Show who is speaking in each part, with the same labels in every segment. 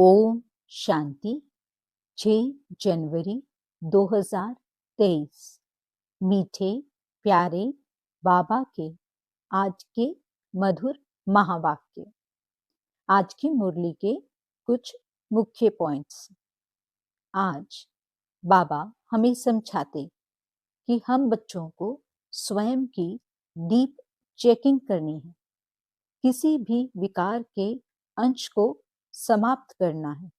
Speaker 1: ओम शांति। 6 जनवरी 2023। मीठे प्यारे बाबा के आज के मधुर महावाक्य। आज की मुरली के कुछ मुख्य पॉइंट्स। आज बाबा हमें समझाते कि हम बच्चों को स्वयं की डीप चेकिंग करनी है, किसी भी विकार के अंश को समाप्त करना है,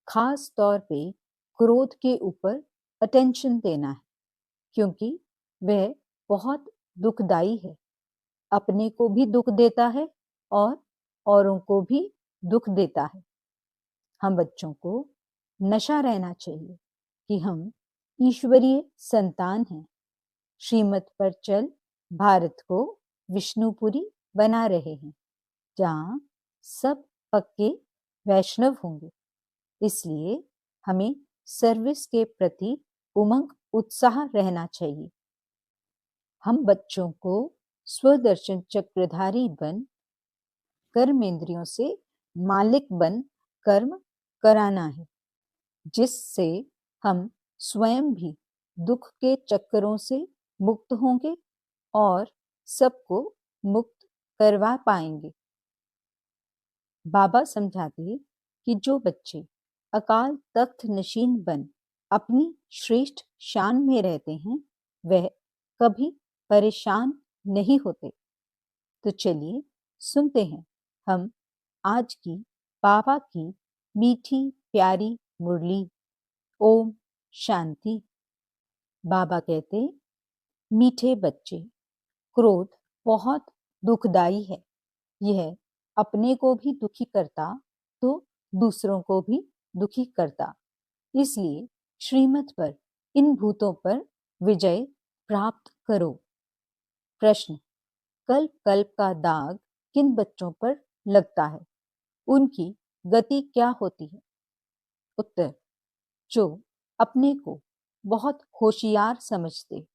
Speaker 1: खास तौर पे क्रोध के ऊपर अटेंशन देना है, क्योंकि वह बहुत दुखदाई है, अपने को भी दुख देता है और औरों को भी दुख देता है। हम बच्चों को नशा रहना चाहिए कि हम ईश्वरीय संतान हैं, श्रीमत पर चल भारत को विष्णुपुरी बना रहे हैं, जहाँ सब पक्के वैष्णव होंगे। इसलिए हमें सर्विस के प्रति उमंग उत्साह रहना चाहिए। हम बच्चों को स्वदर्शन चक्रधारी बन कर्मेंद्रियों से मालिक बन कर्म कराना है, जिससे हम स्वयं भी दुख के चक्करों से मुक्त होंगे और सबको मुक्त करवा पाएंगे। बाबा समझाते कि जो बच्चे अकाल तख्त नशीन बन अपनी श्रेष्ठ शान में रहते हैं, वह कभी परेशान नहीं होते। तो चलिए सुनते हैं हम आज की बाबा की मीठी प्यारी मुरली। ओम शांति। बाबा कहते, मीठे बच्चे, क्रोध बहुत दुखदाई है। यह अपने को भी दुखी करता तो दूसरों को भी दुखी करता। इसलिए श्रीमत पर इन भूतों पर विजय प्राप्त करो। प्रश्न, कल्प कल्प का दाग किन बच्चों पर लगता है? उनकी गति क्या होती है? उत्तर, जो अपने को बहुत होशियार समझते,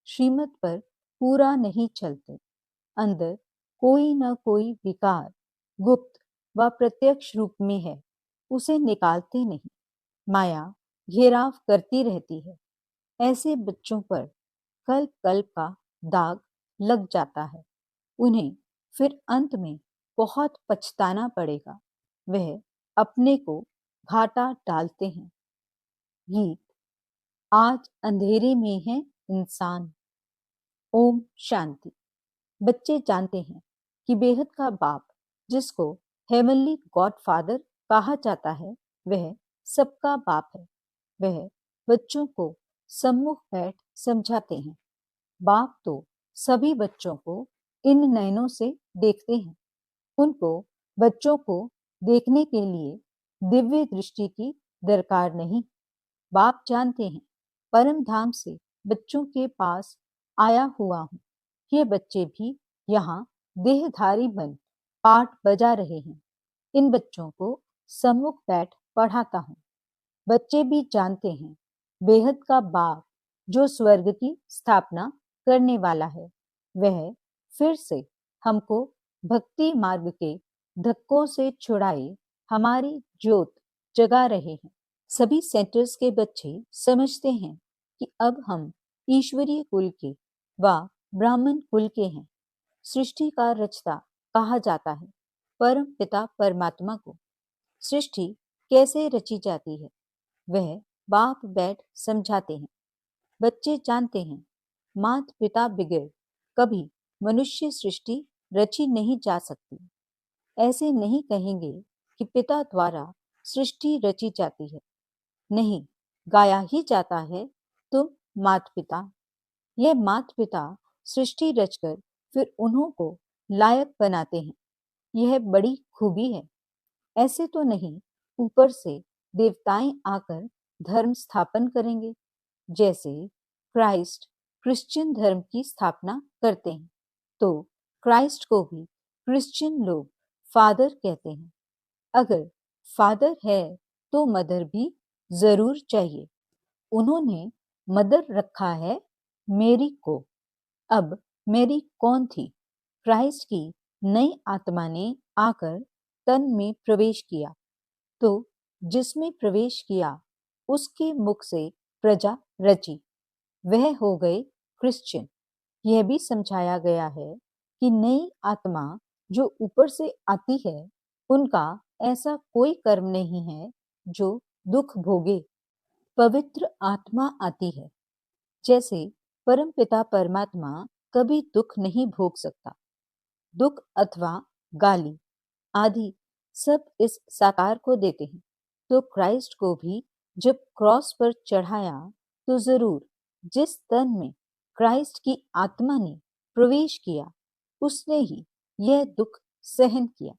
Speaker 1: श्रीमत पर पूरा नहीं चलते, अंदर कोई न कोई विकार गुप्त व प्रत्यक्ष रूप में है, उसे निकालते नहीं, माया घेराव करती रहती है। ऐसे बच्चों पर कल्प कल्प का दाग लग जाता है। उन्हें फिर अंत में बहुत पछताना पड़ेगा। वह अपने को घाटा डालते हैं। गीत, आज अंधेरे में है इंसान। ओम शांति। बच्चे जानते हैं कि बेहद का बाप, जिसको हेवनली गॉड फादर कहा जाता है, वह सबका बाप है। वह बच्चों को सम्मुख बैठ समझाते हैं। बाप तो सभी बच्चों को इन नयनों से देखते हैं। उनको बच्चों को देखने के लिए दिव्य दृष्टि की दरकार नहीं। बाप जानते हैं, परम धाम से बच्चों के पास आया हुआ हूँ। ये बच्चे भी यहाँ देहधारी बन पाठ बजा रहे हैं। इन बच्चों को सम्मुख बैठ पढ़ाता हूँ। बच्चे भी जानते हैं, बेहद का बाप जो स्वर्ग की स्थापना करने वाला है, वह फिर से हमको भक्ति मार्ग के धक्कों से छुड़ाए हमारी ज्योत जगा रहे हैं। सभी सेंटर्स के बच्चे समझते हैं कि अब हम ईश्वरीय कुल के व ब्राह्मण कुल के हैं। सृष्टि का रचता कहा जाता है परम पिता परमात्मा को। सृष्टि कैसे रची जाती है, वह बाप बैठ समझाते हैं। बच्चे जानते हैं, माता पिता बगैर कभी मनुष्य सृष्टि रची नहीं जा सकती। ऐसे नहीं कहेंगे कि पिता द्वारा सृष्टि रची जाती है। नहीं, गाया ही जाता है, तुम माता पिता। यह माता पिता सृष्टि रचकर फिर उन्हों को लायक बनाते हैं। यह बड़ी खूबी है। ऐसे तो नहीं ऊपर से देवताएं आकर धर्म स्थापन करेंगे, जैसे क्राइस्ट क्रिश्चियन धर्म की स्थापना करते हैं, तो क्राइस्ट को भी क्रिश्चियन लोग फादर कहते हैं। अगर फादर है तो मदर भी जरूर चाहिए। उन्होंने मदर रखा है मेरी को। अब मेरी कौन थी? क्राइस्ट की नई आत्मा ने आकर तन में प्रवेश किया। तो जिसमें प्रवेश किया उसके मुख से प्रजा रची, वह हो गए क्रिश्चियन। यह भी समझाया गया है कि नई आत्मा जो ऊपर से आती है, उनका ऐसा कोई कर्म नहीं है जो दुख भोगे। पवित्र आत्मा आती है। जैसे परमपिता परमात्मा कभी दुख नहीं भोग सकता। दुख अथवा गाली आदि सब इस साकार को देते हैं। तो क्राइस्ट को भी जब क्रॉस पर चढ़ाया तो जरूर जिस तन में क्राइस्ट की आत्मा ने प्रवेश किया उसने ही यह दुख सहन किया।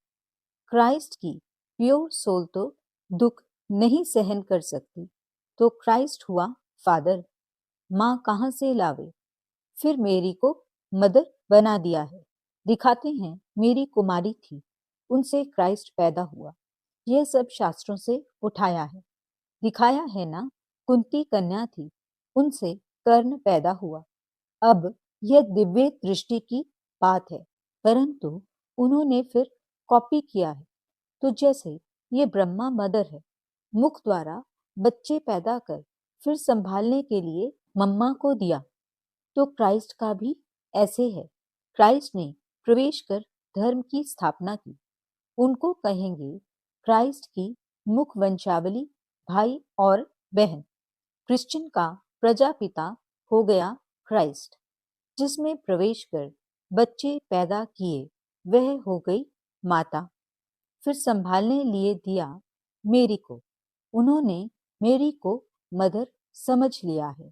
Speaker 1: क्राइस्ट की प्योर सोल तो दुख नहीं सहन कर सकती, तो क्राइस्ट हुआ फादर। माँ कहाँ से लावे, फिर मेरी को मदर बना दिया है। दिखाते हैं मेरी कुमारी थी, उनसे क्राइस्ट पैदा हुआ। यह सब शास्त्रों से उठाया है। दिखाया है ना, कुंती कन्या थी, उनसे कर्ण पैदा हुआ। अब यह दिव्य दृष्टि की बात है, परंतु उन्होंने फिर कॉपी किया है। तो जैसे ये ब्रह्मा मदर है, मुख द्वारा बच्चे पैदा कर फिर संभालने के लिए मम्मा को दिया, तो क्राइस्ट का भी ऐसे है। क्राइस्ट ने प्रवेश कर धर्म की स्थापना की। उनको कहेंगे क्राइस्ट की मुख वंशावली भाई और बहन। क्रिश्चियन का प्रजापिता हो गया क्राइस्ट। जिसमें प्रवेश कर बच्चे पैदा किए वह हो गई माता। फिर संभालने लिए दिया मेरी को। उन्होंने मेरी को मदर समझ लिया है।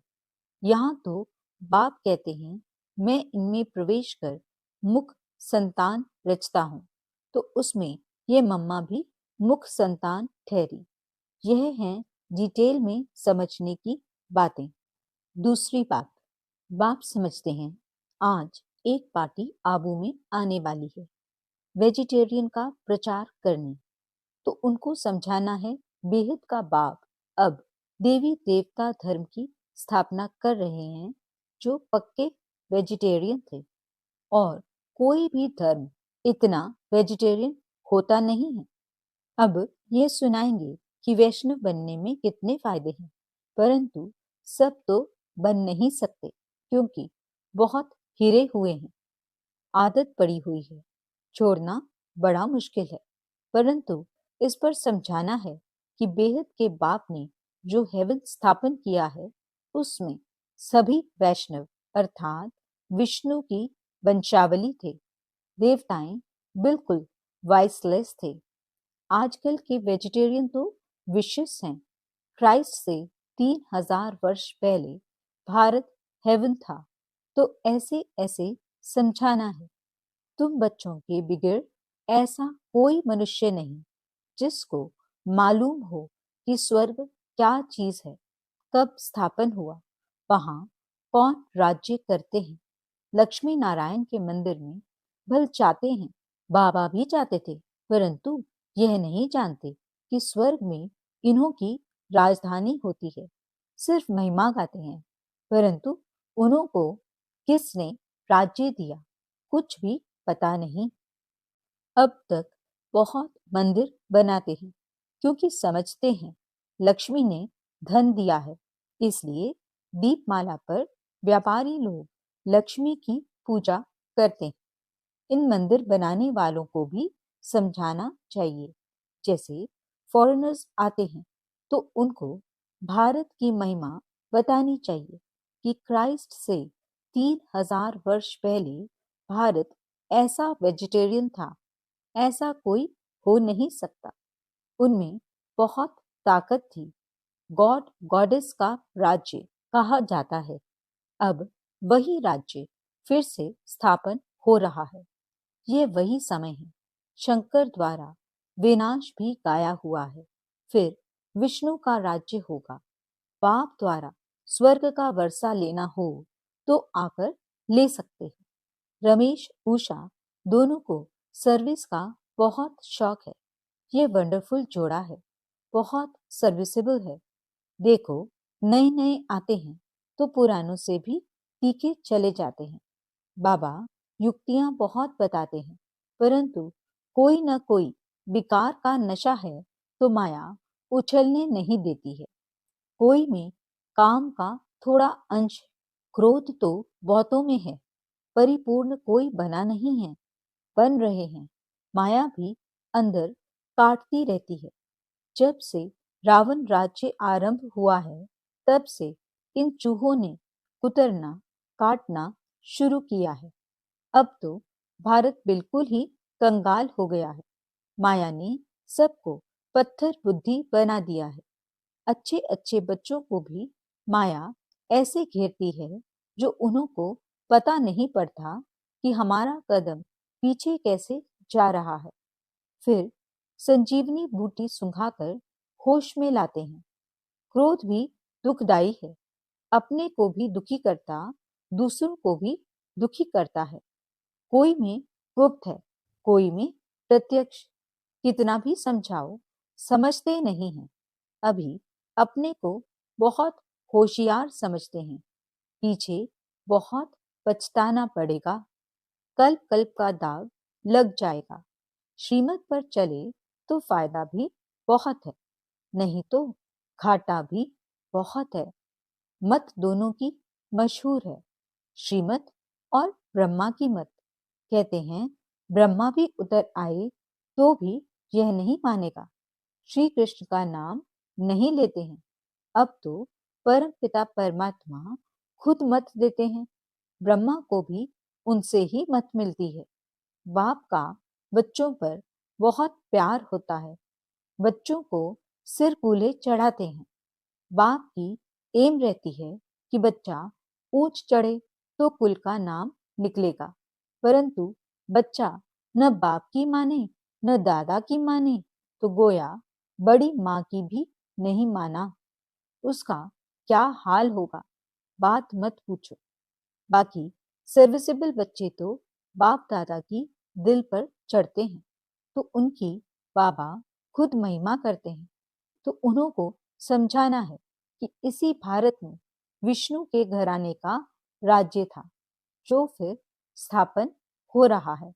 Speaker 1: यहाँ तो बाप कहते हैं मैं इनमें प्रवेश कर मुख संतान रचता हूँ, तो उसमें ये मम्मा भी मुख संतान ठहरी। यह है डिटेल में समझने की बातें। दूसरी बात, बाप समझते हैं आज एक पार्टी आबू में आने वाली है वेजिटेरियन का प्रचार करने, तो उनको समझाना है बेहद का बाप अब देवी देवता धर्म की स्थापना कर रहे हैं जो पक्के वेजिटेरियन थे। और कोई भी धर्म इतना वेजिटेरियन होता नहीं है। अब ये सुनाएंगे कि वैष्णव बनने में कितने फायदे हैं, परंतु सब तो बन नहीं सकते क्योंकि बहुत हिरे हुए हैं, आदत पड़ी हुई है, छोड़ना बड़ा मुश्किल है। परंतु इस पर समझाना है कि बेहद के बाप ने जो हेवन स्थापन किया है उसमें सभी वैष्णव अर्थात विष्णु की वंशावली थे। देवताएं बिल्कुल वाइसलेस थे। आजकल के वेजिटेरियन तो विशेष हैं। क्राइस्ट से 3000 वर्ष पहले भारत हेवन था, तो ऐसे ऐसे समझाना है। तुम बच्चों के बिगड़ ऐसा कोई मनुष्य नहीं जिसको मालूम हो कि स्वर्ग क्या चीज है, कब स्थापन हुआ, वहां कौन राज्य करते हैं। लक्ष्मी नारायण के मंदिर में भल चाहते हैं, बाबा भी चाहते थे, परंतु यह नहीं जानते कि स्वर्ग में इन्हों की राजधानी होती है। सिर्फ महिमा गाते हैं, परंतु उन्हों को किसने राज्य दिया कुछ भी पता नहीं। अब तक बहुत मंदिर बनाते हैं क्योंकि समझते हैं लक्ष्मी ने धन दिया है, इसलिए दीपमाला पर व्यापारी लोग लक्ष्मी की पूजा करते हैं। इन मंदिर बनाने वालों को भी समझाना चाहिए। जैसे फॉरेनर्स आते हैं तो उनको भारत की महिमा बतानी चाहिए कि क्राइस्ट से 3000 वर्ष पहले भारत ऐसा वेजिटेरियन था, ऐसा कोई हो नहीं सकता। उनमें बहुत ताकत थी। गॉड गॉडेस का राज्य कहा जाता है। अब वही राज्य फिर से स्थापन हो रहा है। ये वही समय है। शंकर द्वारा विनाश भी गाया हुआ है, फिर विष्णु का राज्य होगा। बाप द्वारा स्वर्ग का वर्षा लेना हो तो आकर ले सकते हैं। रमेश उषा दोनों को सर्विस का बहुत शौक है। ये वंडरफुल जोड़ा है, बहुत सर्विसेबल है। देखो नए नए आते हैं तो पुरानों से भी तीखे चले जाते हैं। बाबा युक्तियां बहुत बताते हैं, परंतु कोई न कोई विकार का नशा है तो माया उछलने नहीं देती है। कोई में काम का थोड़ा अंश, क्रोध तो बहुतों में है, परिपूर्ण कोई बना नहीं है, बन रहे हैं। माया भी अंदर काटती रहती है। जब से रावण राज्य आरंभ हुआ है, तब से इन चूहों ने कुतरना, काटना शुरू किया है। अब तो भारत बिल्कुल ही कंगाल हो गया है। माया ने सबको पत्थर बुद्धि बना दिया है। अच्छे अच्छे बच्चों को भी माया ऐसे घेरती है जो उन्हों को पता नहीं पड़ता कि हमारा कदम पीछे कैसे जा रहा है। फिर संजीवनी बूटी सुंघाकर होश में लाते हैं। क्रोध भी दुखदाई है, अपने को भी दुखी करता, दूसरों को भी दुखी करता है। कोई में गुप्त है, कोई में प्रत्यक्ष। कितना भी समझाओ, समझते नहीं हैं। अभी अपने को बहुत होशियार समझते हैं, पीछे बहुत पछताना पड़ेगा। कल्प कल्प का दाग लग जाएगा। श्रीमत पर चले तो फायदा भी बहुत है, नहीं तो घाटा भी बहुत है। मत दोनों की मशहूर है, श्रीमत और ब्रह्मा की मत। कहते हैं ब्रह्मा भी उतर आए तो भी यह नहीं मानेगा। श्री कृष्ण का नाम नहीं लेते हैं। अब तो परम पिता परमात्मा खुद मत देते हैं। ब्रह्मा को भी उनसे ही मत मिलती है। बाप का बच्चों पर बहुत प्यार होता है। बच्चों को सिर कूले चढ़ाते हैं। बाप की एम रहती है कि बच्चा ऊंच चढ़े तो कुल का नाम निकलेगा, परंतु बच्चा न बाप की माने न दादा की माने तो गोया बड़ी माँ की भी नहीं माना। उसका क्या हाल होगा, बात मत पूछो। बाकी सर्विसेबल बच्चे तो बाप दादा की दिल पर चढ़ते हैं, तो उनकी बाबा खुद महिमा करते हैं। तो उन्हों को समझाना है कि इसी भारत में विष्णु के घराने का राज्य था, जो फिर स्थापन हो रहा है।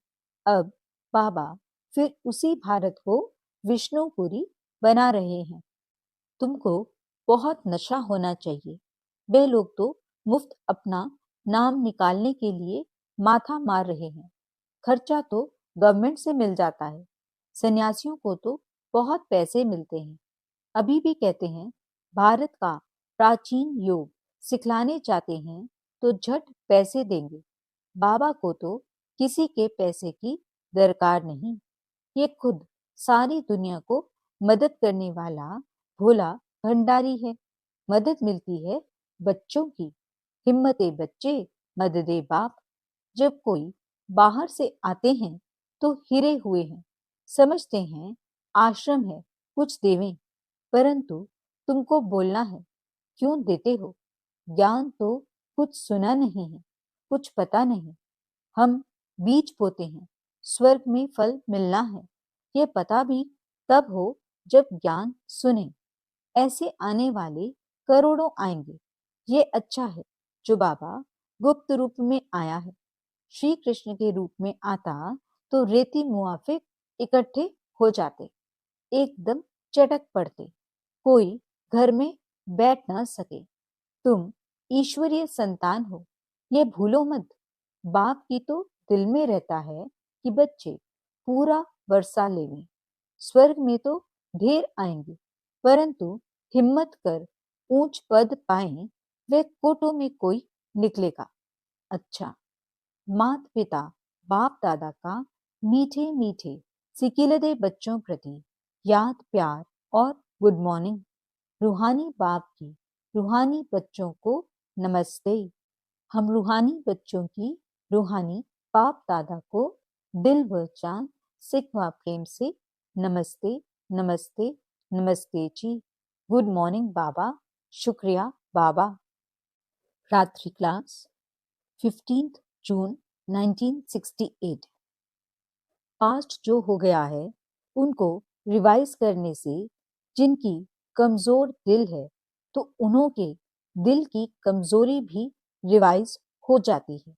Speaker 1: अब बाबा फिर उसी भारत को विष्णुपुरी बना रहे हैं। तुमको बहुत नशा होना चाहिए। वे लोग तो मुफ्त अपना नाम निकालने के लिए माथा मार रहे हैं। खर्चा तो गवर्नमेंट से मिल जाता है। सन्यासियों को तो बहुत पैसे मिलते हैं। अभी भी कहते हैं भारत का प्राचीन योग सिखलाने चाहते हैं तो झट पैसे देंगे। बाबा को तो किसी के पैसे की दरकार नहीं। ये खुद सारी दुनिया को मदद करने वाला भोला भंडारी है। मदद मिलती है बच्चों की। हिम्मते बच्चे, मददे बाप। जब कोई बाहर से आते हैं तो हिरे हुए हैं, समझते हैं आश्रम है कुछ देवें, परंतु तुमको बोलना है क्यों देते हो। ज्ञान तो कुछ सुना नहीं है, कुछ पता नहीं। हम बीज बोते हैं, स्वर्ग में फल मिलना है। ये पता भी तब हो जब ज्ञान सुने। ऐसे आने वाले करोड़ों आएंगे। ये अच्छा है जो बाबा गुप्त रूप में आया है। श्री कृष्ण के रूप में आता तो रेती मुआफिक इकट्ठे हो जाते, एकदम चटक पड़ते, कोई घर में बैठ ना सके। तुम ईश्वरीय संतान हो, ये भूलो मत। बाप की तो दिल में रहता है कि बच्चे पूरा वर्षा लेवें। स्वर्ग में तो ढेर आएंगे, परंतु हिम्मत कर ऊंच पद पाएं वे कोटों में कोई निकलेगा। अच्छा, मात पिता बाप दादा का मीठे मीठे सिकिलदे बच्चों प्रति याद प्यार और गुड मॉर्निंग। रूहानी बाप की रूहानी बच्चों को नमस्ते। हम रूहानी बच्चों की रूहानी बाप दादा को दिल व जान सिखवा प्रेम से नमस्ते नमस्ते नमस्ते जी। गुड मॉर्निंग बाबा, शुक्रिया बाबा। रात्रि क्लास 15 जून 1968। पास्ट जो हो गया है उनको रिवाइज करने से जिनकी कमजोर दिल है तो उन्हों के दिल की कमजोरी भी रिवाइज हो जाती है।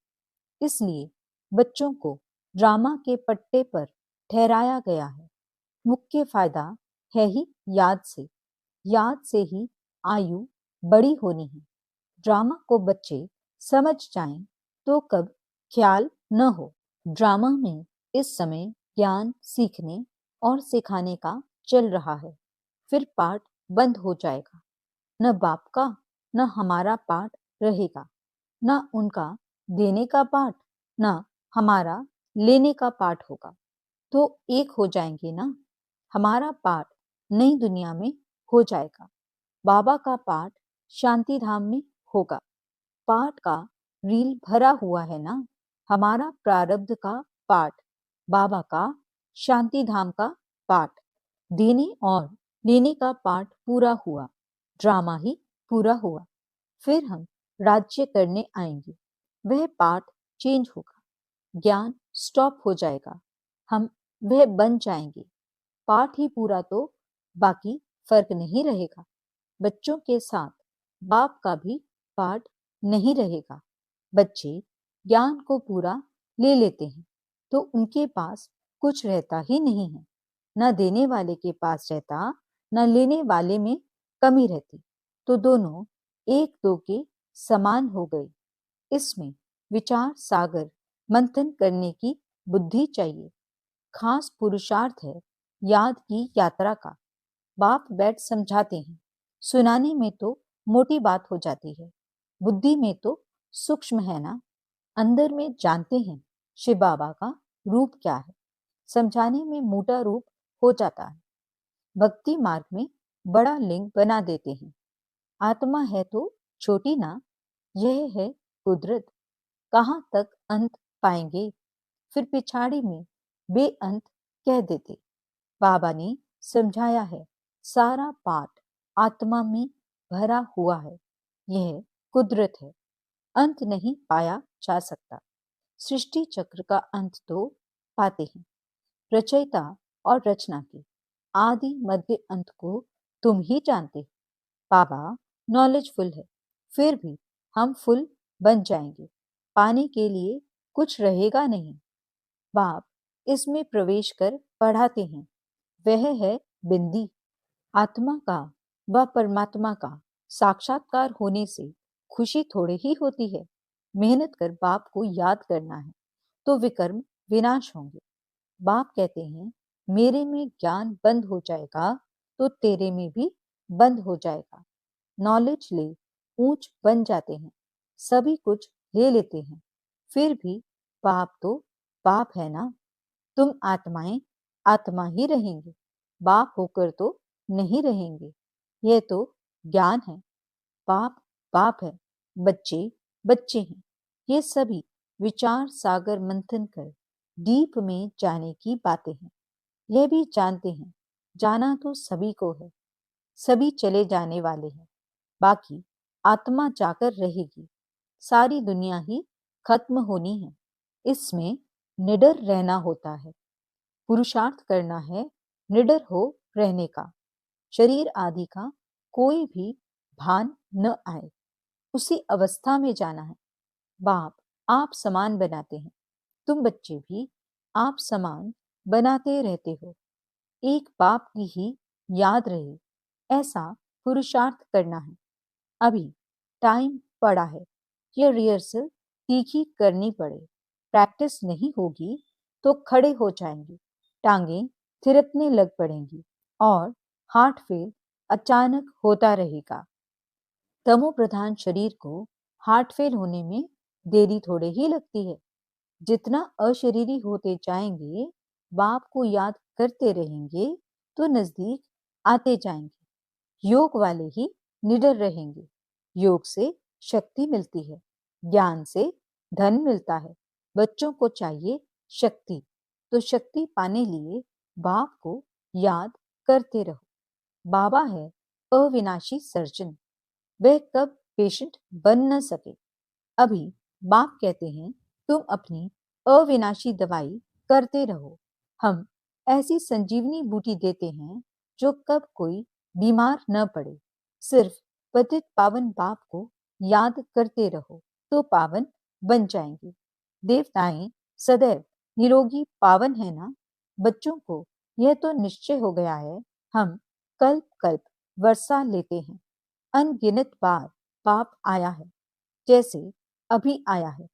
Speaker 1: इसलिए बच्चों को ड्रामा के पट्टे पर ठहराया गया है। मुख्य फायदा है ही याद से ही आयु बड़ी होनी है। ड्रामा को बच्चे समझ जाएं तो कब ख्याल न हो। ड्रामा में इस समय ज्ञान सीखने और सिखाने का चल रहा है, फिर पाठ बंद हो जाएगा। न बाप का न हमारा पाठ रहेगा, न उनका देने का पाठ न हमारा लेने का पाठ होगा। तो एक हो जाएंगे ना। हमारा पाठ नई दुनिया में हो जाएगा, बाबा का पाठ शांति धाम में होगा। पाठ का रील भरा हुआ है ना। हमारा प्रारब्ध का पाठ, बाबा का शांति धाम का पाठ, देने और लेने का पाठ पूरा हुआ, ड्रामा ही पूरा हुआ। फिर हम राज्य करने आएंगे, वह पाठ चेंज होगा, ज्ञान स्टॉप हो जाएगा, हम वह बन जाएंगे। पाठ ही पूरा तो बाकी फर्क नहीं रहेगा। बच्चों के साथ बाप का भी पाठ नहीं रहेगा। बच्चे ज्ञान को पूरा ले लेते हैं तो उनके पास कुछ रहता ही नहीं है। न देने वाले के पास रहता, न लेने वाले में कमी रहती, तो दोनों एक दो के समान हो गए। इसमें विचार सागर मंथन करने की बुद्धि चाहिए। खास पुरुषार्थ है याद की यात्रा का। बाप बैठ समझाते हैं, सुनाने में तो मोटी बात हो जाती है, बुद्धि में तो सूक्ष्म है ना। अंदर में जानते हैं शिव बाबा का रूप क्या है, समझाने में मोटा रूप हो जाता है। भक्ति मार्ग में बड़ा लिंग बना देते हैं। आत्मा है तो छोटी ना, यह है कुदरत, कहाँ तक अंत पाएंगे। फिर पिछाड़ी में बेअंत कह देते। बाबा ने समझाया है, सारा पाठ आत्मा में भरा हुआ है, यह कुदरत है, अंत नहीं पाया जा सकता। सृष्टि चक्र का अंत तो पाते हैं, रचयिता और रचना के आदि मध्य अंत को तुम ही जानते हो। बाबा नॉलेजफुल है, फिर भी हम फुल बन जाएंगे, पाने के लिए कुछ रहेगा नहीं। बाप इसमें प्रवेश कर पढ़ाते हैं, वह है बिंदी। आत्मा का व परमात्मा का साक्षात्कार होने से खुशी थोड़ी ही होती है। मेहनत कर बाप को याद करना है तो विकर्म विनाश होंगे। बाप कहते हैं, मेरे में ज्ञान बंद हो जाएगा तो तेरे में भी बंद हो जाएगा। नॉलेज ले ऊंच बन जाते हैं, सभी कुछ ले लेते हैं, फिर भी बाप तो बाप है ना। तुम आत्माएं आत्मा ही रहेंगे, बाप होकर तो नहीं रहेंगे। यह तो ज्ञान है। बाप बाप है, बच्चे बच्चे हैं। ये सभी विचार सागर मंथन कर डीप में जाने की बातें हैं। यह भी जानते हैं, जाना तो सभी को है, सभी चले जाने वाले हैं, बाकी आत्मा जाकर रहेगी। सारी दुनिया ही खत्म होनी है, इसमें निडर रहना होता है। पुरुषार्थ करना है निडर हो रहने का, शरीर आदि का कोई भी भान न आए, उसी अवस्था में जाना है। बाप आप समान बनाते हैं, तुम बच्चे भी आप समान बनाते रहते हो। एक बाप की ही याद रहे, ऐसा पुरुषार्थ करना है। अभी टाइम पड़ा है, यह रिहर्सल तीखी करनी पड़े। प्रैक्टिस नहीं होगी तो खड़े हो जाएंगे, टांगे थिरकने लग पड़ेंगी और हार्ट फेल अचानक होता रहेगा। तमो प्रधान शरीर को हार्ट फेल होने में देरी थोड़े ही लगती है। जितना अशरीरी होते जाएंगे, बाप को याद करते रहेंगे तो नजदीक आते जाएंगे। योग वाले ही निडर रहेंगे। योग से शक्ति मिलती है, ज्ञान से धन मिलता है। बच्चों को चाहिए शक्ति, तो शक्ति पाने लिए बाप को याद करते रहो। बाबा है अविनाशी सर्जन, वह कब पेशेंट बन न सके। अभी बाप कहते हैं, तुम अपनी अविनाशी दवाई करते रहो। हम ऐसी संजीवनी बूटी देते हैं जो कब कोई बीमार न पड़े। सिर्फ पतित पावन बाप को याद करते रहो तो पावन बन जाएंगे। देवताएं सदैव निरोगी पावन है ना। बच्चों को यह तो निश्चय हो गया है, हम कल्प कल्प वर्षा लेते हैं, अनगिनत बार पाप आया है, जैसे अभी आया है।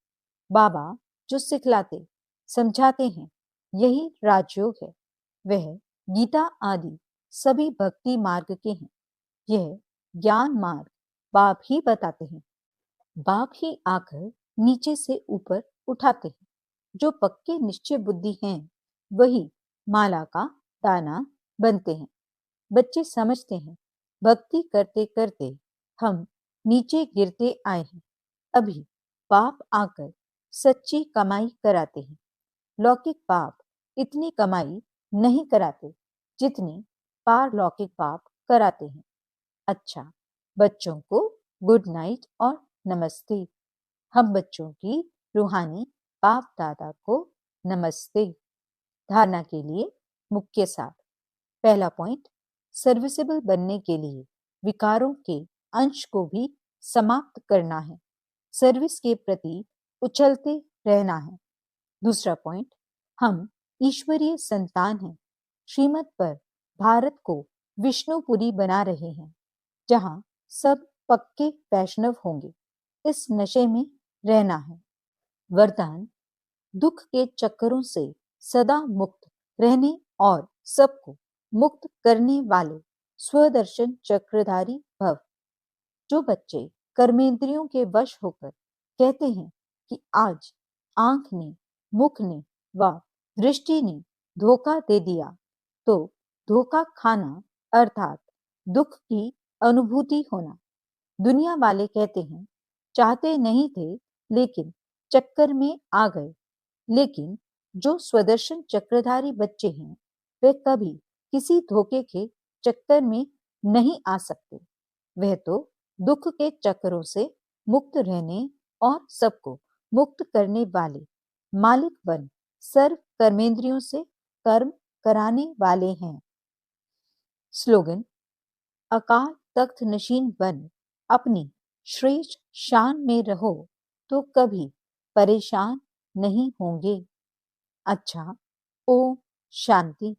Speaker 1: बाबा जो सिखलाते समझाते हैं, यही राजयोग है। वह गीता आदि सभी भक्ति मार्ग के हैं। यह ज्ञान मार्ग बाप ही बताते हैं। बाप ही आकर नीचे से ऊपर उठाते हैं। जो पक्के निश्चय बुद्धि हैं, वही माला का दाना बनते हैं। बच्चे समझते हैं, भक्ति करते करते हम नीचे गिरते आए हैं। अभी बाप आकर सच्ची कमाई कराते हैं। लौकिक बाप इतनी कमाई नहीं कराते जितनी पारलौकिक बाप कराते हैं। अच्छा, बच्चों को गुड नाइट और नमस्ते। हम बच्चों की रूहानी बाप दादा को नमस्ते। धारणा के लिए मुख्य सार। पहला पॉइंट, सर्विसेबल बनने के लिए विकारों के अंश को भी समाप्त करना है। सर्विस के प्रति उछलते रहना है। दूसरा पॉइंट, हम ईश्वरीय संतान हैं। श्रीमत पर भारत को विष्णुपुरी बना रहे हैं, जहां सब पक्के वैष्णव होंगे। इस नशे में रहना है। वरदान, दुख के चक्करों से सदा मुक्त रहने और सबको मुक्त करने वाले स्वदर्शन चक्रधारी भव। जो बच्चे कर्मेंद्रियों के वश होकर कहते हैं कि आज आंख ने, मुख ने व दृष्टि ने धोखा दे दिया, तो धोखा खाना अर्थात दुख की अनुभूति होना। दुनिया वाले कहते हैं, चाहते नहीं थे लेकिन चक्कर में आ गए। लेकिन जो स्वदर्शन चक्रधारी बच्चे हैं, वे कभी किसी धोखे के चक्कर में नहीं आ सकते। वह तो दुख के चक्करों से मुक्त रहने और सबको मुक्त करने वाले मालिक बन सर्व कर्मेंद्रियों से कर्म कराने वाले हैं। स्लोगन, अकाल तख्त नशीन बन अपनी श्रेष्ठ शान में रहो तो कभी परेशान नहीं होंगे। अच्छा, ओम शांति।